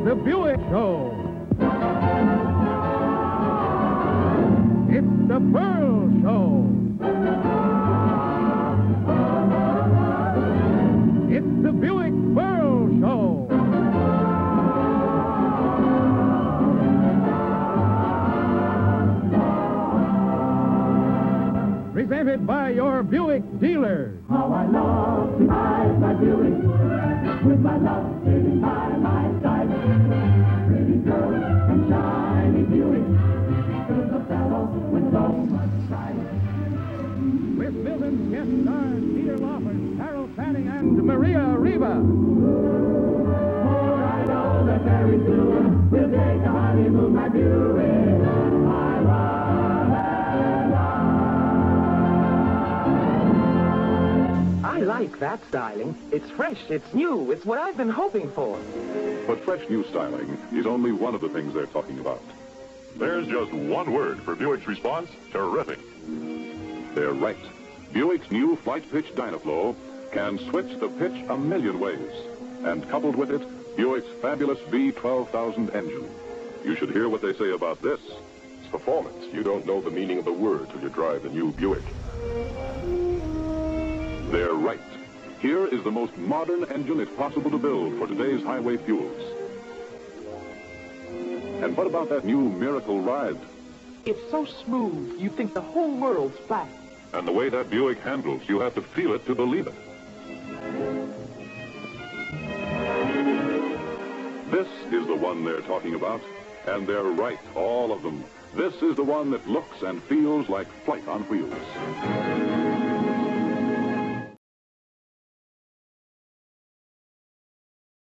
the Buick Show. It's the Pearl Show. It's the Buick Pearl Show. Presented by your Buick dealers. How I love to ride my Buick, with my love sitting by my side. Pretty girls and shiny Buick, there's a fellow with so much pride. With villains, guest stars Peter Lawford, Carol Fanning, and Maria Reva. For I know that very soon we'll take a honeymoon, my Buick. I love and I like that styling. It's fresh, it's new, it's what I've been hoping for. But fresh new styling is only one of the things they're talking about. There's just one word for Buick's response: terrific. They're right. Buick's new Flight Pitch Dynaflow can switch the pitch a million ways. And coupled with it, Buick's fabulous V12,000 engine. You should hear what they say about this. It's performance. You don't know the meaning of the word till you drive the new Buick. They're right. Here is the most modern engine it's possible to build for today's highway fuels. And what about that new Miracle Ride? It's so smooth, you think the whole world's flat. And the way that Buick handles, you have to feel it to believe it. This is the one they're talking about, and they're right, all of them. This is the one that looks and feels like flight on wheels.